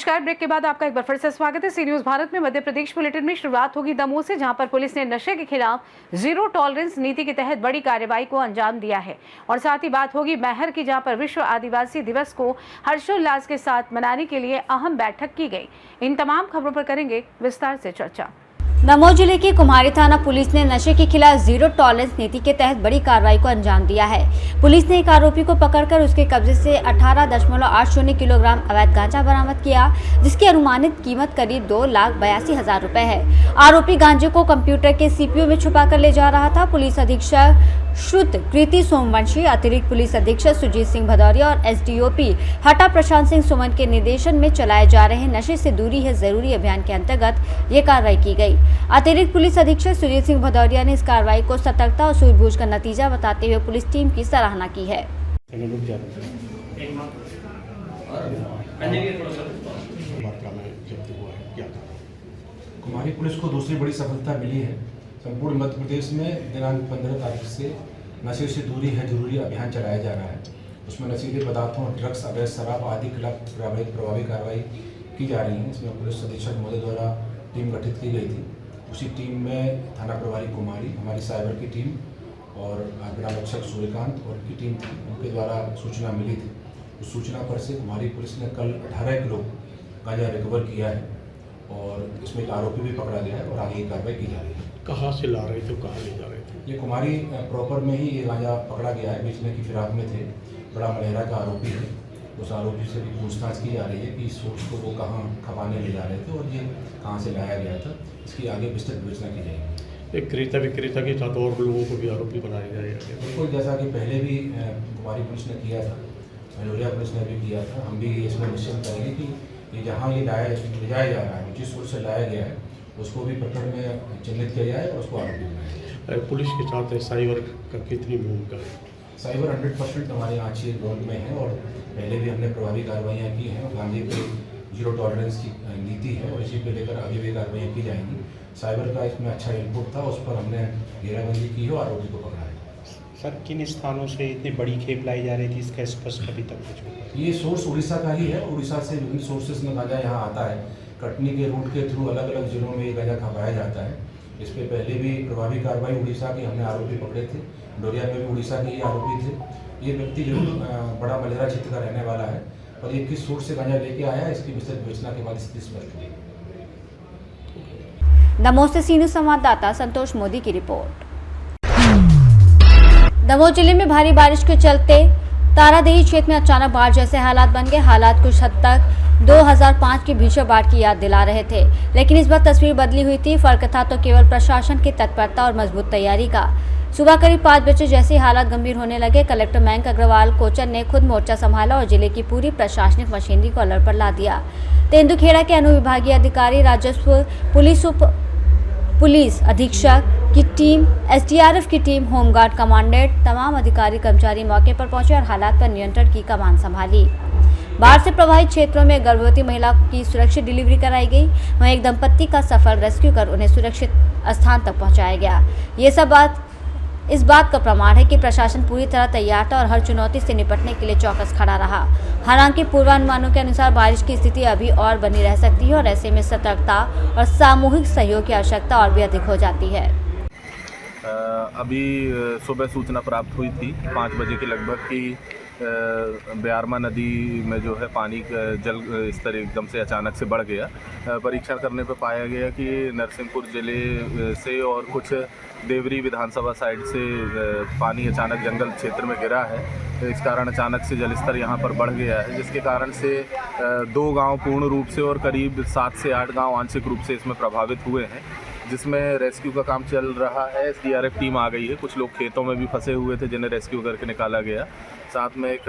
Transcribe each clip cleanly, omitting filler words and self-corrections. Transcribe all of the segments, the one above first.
नमस्कार। ब्रेक के बाद आपका एक बार फिर से स्वागत है। सी न्यूज भारत में मध्य प्रदेश बुलेटिन में शुरुआत होगी दमोह से, जहां पर पुलिस ने नशे के खिलाफ जीरो टॉलरेंस नीति के तहत बड़ी कार्रवाई को अंजाम दिया है। और साथ ही बात होगी मैहर की, जहां पर विश्व आदिवासी दिवस को हर्षोल्लास के साथ मनाने के लिए अहम बैठक की गई। इन तमाम खबरों पर करेंगे विस्तार से चर्चा। दमोह जिले की कुम्हारी थाना पुलिस ने नशे के खिलाफ जीरो टॉलरेंस नीति के तहत बड़ी कार्रवाई को अंजाम दिया है। पुलिस ने एक आरोपी को पकड़कर उसके कब्जे से 18.80 किलोग्राम अवैध गांजा बरामद किया, जिसकी अनुमानित कीमत करीब 2,82,000 रुपए है। आरोपी गांजे को कंप्यूटर के सीपीयू में छुपाकर ले जा रहा था। पुलिस अधीक्षक श्रुत कृति सोमवंशी, अतिरिक्त पुलिस अधीक्षक सुजीत सिंह भदौरिया और एसडीओपी हटा प्रशांत सिंह सुमन के निर्देशन में चलाए जा रहे नशे से दूरी है जरूरी अभियान के अंतर्गत ये कार्रवाई की गई। अतिरिक्त पुलिस अधीक्षक सुजीत सिंह भदौरिया ने इस कार्रवाई को सतर्कता और सूझबूझ का नतीजा बताते हुए पुलिस टीम की सराहना की है। कुम्हारी पुलिस को दूसरी बड़ी सफलता मिली है। संपूर्ण मध्य प्रदेश में दिनांक 15 तारीख से नशे से दूरी है जरूरी अभियान चलाया जा रहा है। उसमें नशीले पदार्थों, ड्रग्स, अवैध शराब आदि के खिलाफ प्रभावी कार्रवाई की जा रही है। इसमें पुलिस अधीक्षक महोदय द्वारा टीम गठित की गई थी। उसी टीम में थाना प्रभारी कुमारी, हमारी साइबर की टीम और ग्रामरक्षक सूर्यकांत और उनकी टीम थी। उनके द्वारा सूचना मिली थी। उस सूचना पर से कुमारी पुलिस ने कल 18 किलो गांजा रिकवर किया है और इसमें एक आरोपी भी पकड़ा गया है और आगे की कार्रवाई की जा रही है। कहाँ से ला रहे थे, कहाँ ले जा रहे थे? ये कुमारी प्रॉपर में ही ये गांजा पकड़ा गया है। बेचने की फिराक में थे। बड़ा मलेरा का आरोपी है। उस आरोपी से भी पूछताछ की जा रही है कि इस सोर्स को वो कहाँ खपाने ले जा रहे थे और ये कहाँ से लाया गया था। इसकी आगे विस्तृत विवेचना की जाएगी। एक क्रेता विक्रेता के साथ और लोगों को भी आरोपी बनाया जाएगा। बिल्कुल, जैसा कि पहले भी कुमारी पुलिस ने किया था, मलोरिया पुलिस ने भी किया था। हम भी इसमें निश्चित करेंगे कि ये जहाँ ये ले जाया जा रहा है, जिस सोर्स से लाया गया है, उसको भी प्रकरण में चिन्हित किया जाए और उसको आरोपी बनाया जाए। पुलिस के साथ साइबर का कितनी भूमिका है? साइबर 100% हमारे यहाँ अच्छी रोल में है और पहले भी हमने प्रभावी कार्रवाइयाँ की हैं। गांजे पे जीरो टॉलरेंस की नीति है और इसी पे लेकर आगे भी कार्रवाइयाँ की जाएंगी। साइबर का इसमें अच्छा इनपुट था, उस पर हमने घेराबंदी की है और आरोपी को पकड़ा है। सर, किन स्थानों से इतनी बड़ी खेप लाई जा रही थी, इसका स्पष्ट अभी तक कुछ? ये सोर्स उड़ीसा का ही है। उड़ीसा से विभिन्न सोर्सेज में गांजा यहाँ आता है। कटनी के रूट के थ्रू अलग अलग जिलों में ये गांजा खपाया जाता है। इस पर पहले भी प्रभावी कार्रवाई उड़ीसा के हमने आरोपी पकड़े थे। डोरिया में भी उड़ीसा के ही आरोपी थे। ये व्यक्ति जरूर बड़ा मलेरा क्षेत्र का रहने वाला है, पर ये किस सोर्स से गांजा लेके आया है, इसकी विस्तृत विवेचना के बाद स्थिति स्पष्ट होगी। दमोह से सी न्यूज संवाददाता संतोष मोदी की रिपोर्ट। दमोह जिले में भारी बारिश के चलते तारादेही क्षेत्र में अचानक बाढ़ जैसे हालात बन गए। हालात कुछ हद तक 2005 की भीषण बाढ़ की याद दिला रहे थे, लेकिन इस बार तस्वीर बदली हुई थी। फर्क था तो केवल प्रशासन की तत्परता और मजबूत तैयारी का। सुबह करीब 5 बजे जैसे हालात गंभीर होने लगे, कलेक्टर मयंक अग्रवाल कोचर ने खुद मोर्चा संभाला और जिले की पूरी प्रशासनिक मशीनरी को अलर्ट पर ला दिया। तेंदुखेड़ा के अनुविभागीय अधिकारी, राजस्व पुलिस अधीक्षक की टीम, एसडीआरएफ की टीम, होमगार्ड कमांडेंट, तमाम अधिकारी कर्मचारी मौके पर पहुंचे और हालात पर नियंत्रण की कमान संभाली। बाढ़ से प्रभावित क्षेत्रों में गर्भवती महिला की सुरक्षित डिलीवरी कराई गई। वहीं एक दंपत्ति का सफल रेस्क्यू कर उन्हें सुरक्षित स्थान तक पहुंचाया गया। ये सब इस बात का प्रमाण है कि प्रशासन पूरी तरह तैयार था और हर चुनौती से निपटने के लिए चौकस खड़ा रहा। हालांकि पूर्वानुमानों के अनुसार बारिश की स्थिति अभी और बनी रह सकती है और ऐसे में सतर्कता और सामूहिक सहयोग की आवश्यकता और भी अधिक हो जाती है। अभी सुबह सूचना प्राप्त हुई थी 5 बजे के लगभग कि ब्यारमा नदी में जो है पानी का जल स्तर एकदम से अचानक से बढ़ गया। परीक्षण करने पर पाया गया कि नरसिंहपुर ज़िले से और कुछ देवरी विधानसभा साइड से पानी अचानक जंगल क्षेत्र में गिरा है। इस कारण अचानक से जल स्तर यहाँ पर बढ़ गया है, जिसके कारण से 2 गांव पूर्ण रूप से और करीब 7 से 8 गांव आंशिक रूप से इसमें प्रभावित हुए हैं, जिसमें रेस्क्यू का काम चल रहा है। एसडीआरएफ टीम आ गई है। कुछ लोग खेतों में भी फंसे हुए थे जिन्हें रेस्क्यू करके निकाला गया। साथ में एक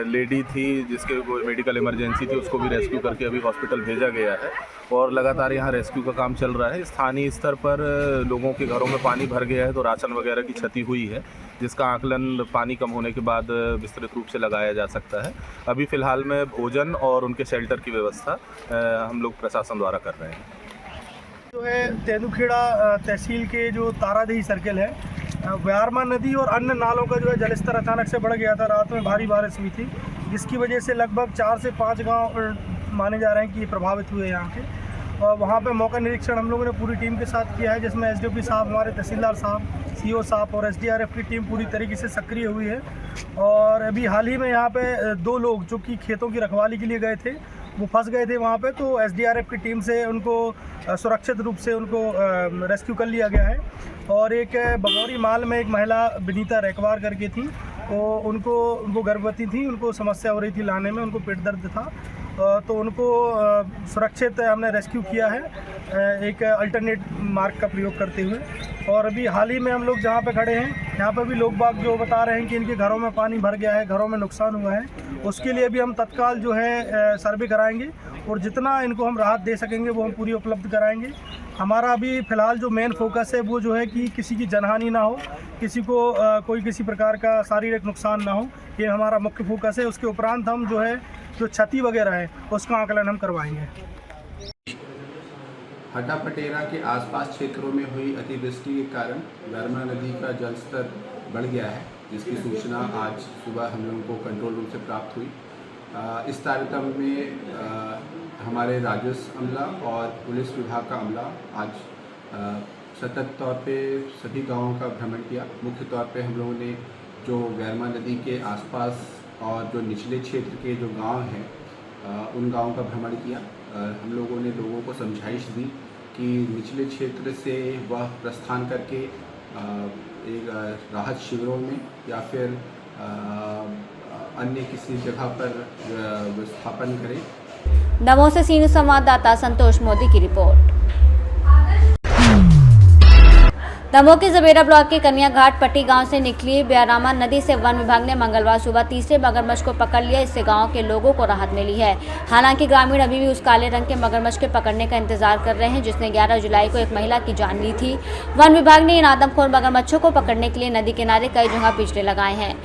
लेडी थी जिसके मेडिकल इमरजेंसी थी, उसको भी रेस्क्यू करके अभी हॉस्पिटल भेजा गया है और लगातार यहाँ रेस्क्यू का काम चल रहा है। स्थानीय स्तर पर लोगों के घरों में पानी भर गया है तो राशन वगैरह की क्षति हुई है, जिसका आकलन पानी कम होने के बाद विस्तृत रूप से लगाया जा सकता है। अभी फ़िलहाल में भोजन और उनके शेल्टर की व्यवस्था हम लोग प्रशासन द्वारा कर रहे हैं। जो है तेंदुखेड़ा तहसील के जो तारादेही सर्कल है, ब्यारमा नदी और अन्य नालों का जो है जलस्तर अचानक से बढ़ गया था। रात में भारी बारिश हुई थी, जिसकी वजह से लगभग 4 से 5 गांव माने जा रहे हैं कि ये प्रभावित हुए यहाँ के। और वहाँ पे मौका निरीक्षण हम लोगों ने पूरी टीम के साथ किया है, जिसमें एसडीओपी साहब, हमारे तहसीलदार साहब, सीओ साहब और एसडीआरएफ की टीम पूरी तरीके से सक्रिय हुई है। और अभी हाल ही में यहाँ पे 2 लोग जो कि खेतों की रखवाली के लिए गए थे, वो फंस गए थे वहाँ पे, तो एसडीआरएफ की टीम से उनको सुरक्षित रूप से उनको रेस्क्यू कर लिया गया है। और एक बगौरी माल में एक महिला विनीता रेकवार करके थी, तो वो गर्भवती थी, उनको समस्या हो रही थी लाने में, उनको पेट दर्द था, तो उनको सुरक्षित हमने रेस्क्यू किया है एक अल्टरनेट मार्ग का प्रयोग करते हुए। और अभी हाल ही में हम लोग जहाँ पे खड़े हैं, यहाँ पे भी लोग बाग जो बता रहे हैं कि इनके घरों में पानी भर गया है, घरों में नुकसान हुआ है, उसके लिए भी हम तत्काल जो है सर्वे कराएंगे और जितना इनको हम राहत दे सकेंगे वो हम पूरी उपलब्ध कराएंगे। हमारा अभी फ़िलहाल जो मेन फोकस है वो जो है कि किसी की जनहानि ना हो, किसी को कोई किसी प्रकार का शारीरिक नुकसान ना हो, ये हमारा मुख्य फोकस है। उसके उपरांत हम जो है जो क्षति वगैरह है उसका आकलन हम करवाएंगे। हड्डा पटेरा के आसपास क्षेत्रों में हुई अतिवृष्टि के कारण व्यारमा नदी का जलस्तर बढ़ गया है, जिसकी सूचना आज सुबह हम लोगों को कंट्रोल रूम से प्राप्त हुई। इस तारतम्य में हमारे राजस्व अमला और पुलिस विभाग का अमला आज सतत तौर पे सभी गांवों का भ्रमण किया। मुख्य तौर पे हम लोगों ने जो व्यारमा नदी के आसपास और जो निचले क्षेत्र के जो गांव हैं उन गांवों का भ्रमण किया। हम लोगों ने लोगों को समझाइश दी कि निचले क्षेत्र से वह प्रस्थान करके एक राहत शिविरों में या फिर अन्य किसी जगह पर विस्थापन करें। दमोह से सीनियर संवाददाता संतोष मोदी की रिपोर्ट। दमोह के जबेरा ब्लॉक के कन्या घाट पट्टी गांव से निकली ब्यारामा नदी से वन विभाग ने मंगलवार सुबह तीसरे मगरमच्छ को पकड़ लिया। इससे गांव के लोगों को राहत मिली है। हालांकि ग्रामीण अभी भी उस काले रंग के मगरमच्छ के पकड़ने का इंतजार कर रहे हैं, जिसने 11 जुलाई को एक महिला की जान ली थी। वन विभाग ने इन आदमखोर मगरमच्छों को पकड़ने के लिए नदी किनारे कई जगह पिंजरे लगाए हैं।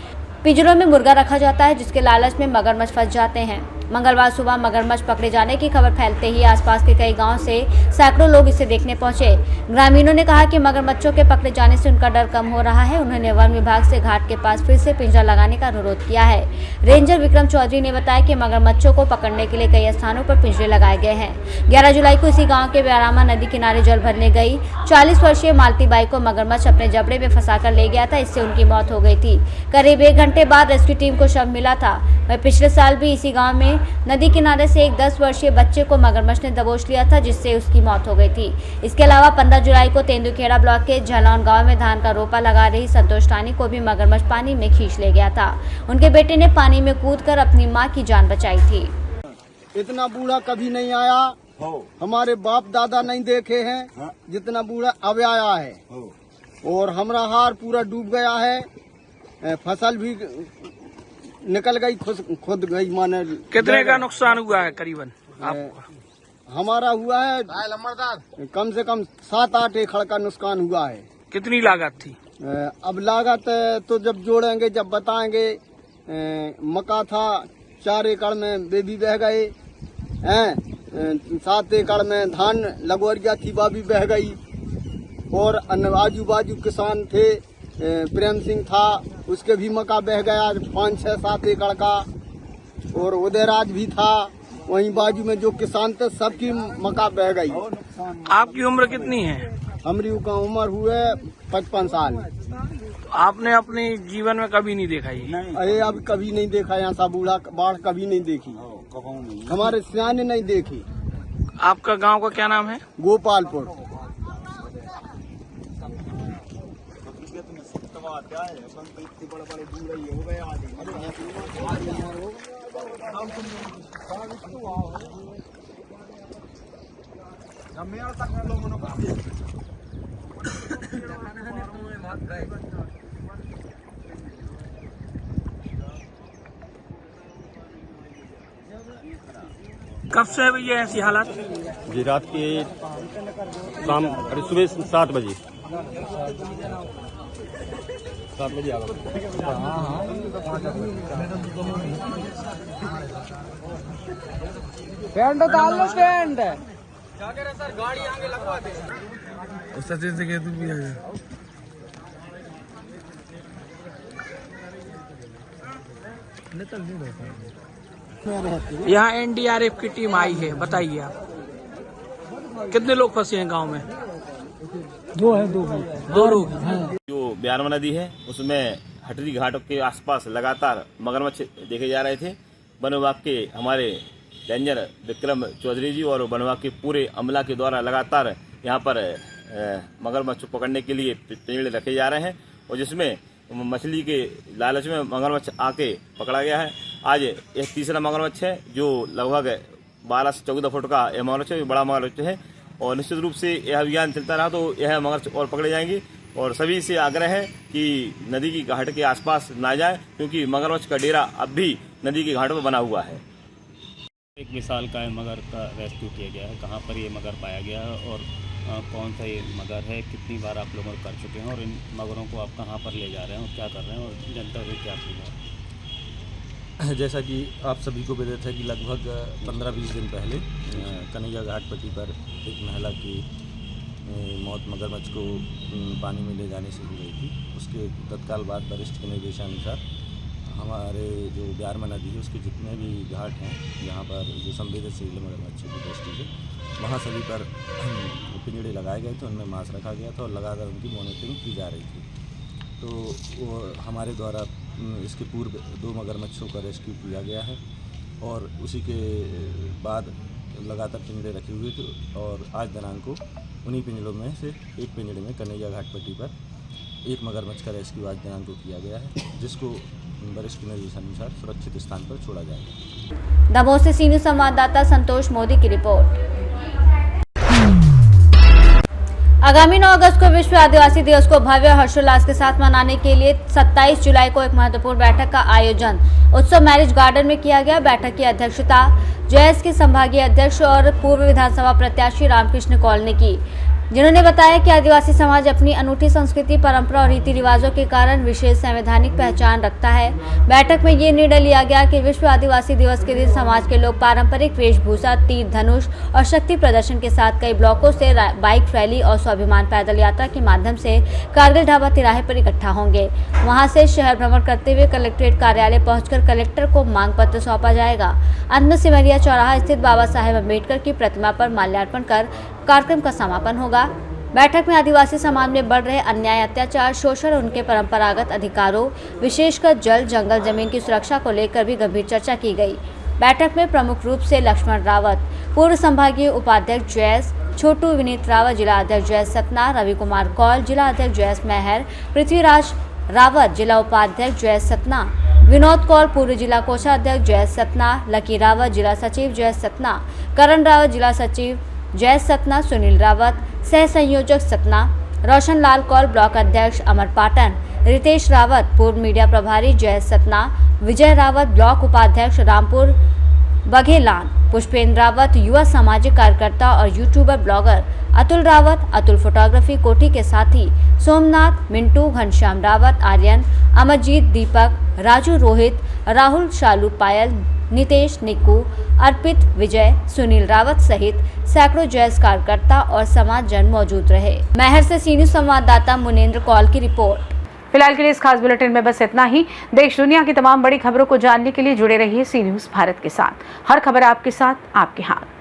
पिंजरों में मुर्गा रखा जाता है, जिसके लालच में मगरमच्छ फंस जाते हैं। मंगलवार सुबह मगरमच्छ पकड़े जाने की खबर फैलते ही आसपास के कई गांव से सैकड़ों लोग इसे देखने पहुंचे। ग्रामीणों ने कहा कि मगरमच्छों के पकड़े जाने से उनका डर कम हो रहा है। उन्होंने वन विभाग से घाट के पास फिर से पिंजरा लगाने का अनुरोध किया है। रेंजर विक्रम चौधरी ने बताया कि मगरमच्छों को पकड़ने के लिए कई स्थानों पर पिंजरे लगाए गए हैं। 11 जुलाई को इसी गाँव के ब्यारामा नदी किनारे जल भरने गई 40 वर्षीय मालती बाई को मगरमच्छ अपने जबड़े में फंसाकर ले गया था। इससे उनकी मौत हो गई थी। करीब 1 घंटे बाद रेस्क्यू टीम को शव मिला था। वह पिछले साल भी इसी गाँव में नदी किनारे से एक 10 वर्षीय बच्चे को मगरमच्छ ने दबोच लिया था, जिससे उसकी मौत हो गई थी। इसके अलावा 15 जुलाई को तेंदुखेड़ा ब्लॉक के झलौन गांव में धान का रोपा लगा रही संतोष रानी को भी मगरमच्छ पानी में खींच ले गया था। उनके बेटे ने पानी में कूदकर अपनी मां की जान बचाई थी। इतना बूढ़ा कभी नहीं आया, हमारे बाप दादा नहीं देखे हैं जितना बूढ़ा अब आया है। और हमारा हार पूरा डूब गया है, फसल भी निकल गई, खुद गई। माने कितने का नुकसान हुआ है करीबन आपको? हमारा हुआ है कम से कम 7-8 एकड़ का नुकसान हुआ है। कितनी लागत थी? अब लागत तो जब जोड़ेंगे जब बताएंगे। मक्का था 4 एकड़ में, वे भी बह गए हैं। 7 एकड़ में धान लगोरिया थी, वह भी बह गई। और आजू बाजू किसान थे, प्रेम सिंह था, उसके भी मक्का बह गया 5-6-7 एकड़ का। और उदयराज भी था, वहीं बाजू में जो किसान थे सबकी मक्का बह गई। आपकी उम्र कितनी है? हमारी उम्र हुए 55 साल। आपने अपने जीवन में कभी नहीं देखा ये? अरे अब कभी नहीं देखा, यहाँ सा बूढ़ा बाढ़ कभी नहीं देखी, हमारे सियाने नहीं देखी। आपका गांव का क्या नाम है? गोपालपुर। कब से है भैया ऐसी हालात? जी रात के शाम सुबह 7 बजे 7 बजे आ गए। स्टैंड डाल लो, स्टैंड क्या कह रहे सर, गाड़ी आगे लगवा दे। उस सचिन से कह तू भी आ जा। निकल नहीं होता। यहाँ एनडीआरएफ की टीम आई है, बताइए आप कितने लोग फंसे हैं गांव में? दो लोग हैं। जो ब्यारमा नदी है उसमें हटरी घाट के आसपास लगातार मगरमच्छ देखे जा रहे थे। वन विभाग के हमारे रेंजर विक्रम चौधरी जी और वन विभाग के पूरे अमला के द्वारा लगातार यहाँ पर मगरमच्छ पकड़ने के लिए पिंजड़े रखे जा रहे हैं और जिसमें मछली के लालच में मगरमच्छ आके पकड़ा गया है। आज यह तीसरा मगरमच्छ है जो लगभग 12 से 14 फुट का यह मगरमच्छ है, बड़ा मगरमच्छ है और निश्चित रूप से यह अभियान चलता रहा तो यह मगरमच्छ और पकड़े जाएंगे और सभी से आग्रह है कि नदी की घाट के आसपास ना जाए क्योंकि मगरमच्छ का डेरा अब भी नदी की घाट पर बना हुआ है। एक विशाल काय मगर का रेस्क्यू किया गया है। कहाँ पर ये मगर पाया गया है और कौन सा ये मगर है, कितनी बार आप लोग कर चुके हैं और इन मगरों को आप कहाँ पर ले जा रहे हैं और क्या कर रहे हैं और जनता से क्या अपील है? जैसा कि आप सभी को विदित है कि लगभग 15-20 दिन पहले कन्हैया घाट पट्टी पर एक महिला की मौत मगरमच्छ को पानी में ले जाने से हो गई थी। उसके तत्काल बाद वरिष्ठ के निर्देशानुसार हमारे जो ब्यारमा नदी है उसके जितने भी घाट हैं जहाँ पर जो संवेदनशील मगरमच्छ की दृष्टि से वहाँ सभी पर पिंजड़े लगाए गए थे, उनमें मांस रखा गया था और लगातार उनकी मॉनिटरिंग की जा रही थी। तो वो हमारे द्वारा इसके पूर्व 2 मगरमच्छों का रेस्क्यू किया गया है और उसी के बाद लगातार पिंजड़े रखे हुए थे और आज दिनांक को उन्हीं पिंजड़ों में से एक पिंजड़े में कन्हैया घाट पट्टी पर एक मगरमच्छ का रेस्क्यू आज दिनांक को किया गया है जिसको वरिष्ठ निर्देशानुसार सुरक्षित स्थान पर छोड़ा जाएगा। दमोह से सी न्यूज़ संवाददाता संतोष मोदी की रिपोर्ट। आगामी 9 अगस्त को विश्व आदिवासी दिवस को भव्य हर्षोल्लास के साथ मनाने के लिए 27 जुलाई को एक महत्वपूर्ण बैठक का आयोजन उत्सव मैरिज गार्डन में किया गया। बैठक की अध्यक्षता जेएस के संभागीय अध्यक्ष और पूर्व विधानसभा प्रत्याशी रामकृष्ण कौल ने की, जिन्होंने बताया कि आदिवासी समाज अपनी अनूठी संस्कृति, परंपरा और रीति रिवाजों के कारण विशेष संवैधानिक पहचान रखता है। बैठक में ये निर्णय लिया गया कि विश्व आदिवासी दिवस के दिन समाज के लोग पारंपरिक वेशभूषा, तीर धनुष और शक्ति प्रदर्शन के साथ कई ब्लॉकों से बाइक रैली और स्वाभिमान पैदल यात्रा के माध्यम से कारगिल ढाबा तिराहे पर इकट्ठा होंगे। वहां से शहर भ्रमण करते हुए कलेक्ट्रेट कार्यालय पहुंचकर कलेक्टर को मांग पत्र सौंपा जाएगा। अंत में सिमरिया चौराहा स्थित बाबा साहेब अम्बेडकर की प्रतिमा पर माल्यार्पण कर कार्यक्रम का समापन होगा। बैठक में आदिवासी समाज में बढ़ रहे अन्याय, अत्याचार, शोषण और उनके परंपरागत अधिकारों, विशेषकर जल, जंगल, जमीन की सुरक्षा को लेकर भी गंभीर चर्चा की गई। बैठक में प्रमुख रूप से लक्ष्मण रावत, पूर्व संभागीय उपाध्यक्ष जयस, छोटू विनीत रावत, जिला अध्यक्ष जयस सतना, रवि कुमार कौल, जिला अध्यक्ष जयस मेहर, पृथ्वीराज रावत, जिला उपाध्यक्ष जयस सतना, विनोद कौल, पूर्व जिला कोषाध्यक्ष जयस सतना, लकी रावत, जिला सचिव जयस सतना, करण रावत, जिला सचिव जयस सतना, सुनील रावत, सह संयोजक सतना, रोशन लाल कौल, ब्लॉक अध्यक्ष अमर पाटन, रितेश रावत, पूर्व मीडिया प्रभारी जयस सतना, विजय रावत, ब्लॉक उपाध्यक्ष रामपुर बघेलान, पुष्पेंद्र रावत, युवा सामाजिक कार्यकर्ता और YouTuber blogger Atul Rawat, Atul photography कोठी के साथी सोमनाथ, मिंटू, घनश्याम रावत, आर्यन, अमरजीत, दीपक, राजू, रोहित, राहुल, शालू, पायल, नितेश, निक्कू, अर्पित, विजय, सुनील रावत सहित सैकड़ों जैस कार्यकर्ता और समाज जन मौजूद रहे। महर से सी न्यूज़ संवाददाता मुनेंद्र कौल की रिपोर्ट। फिलहाल के लिए इस खास बुलेटिन में बस इतना ही। देश दुनिया की तमाम बड़ी खबरों को जानने के लिए जुड़े रहिए सी न्यूज़ भारत के साथ। हर खबर आपके साथ, आपके हाथ।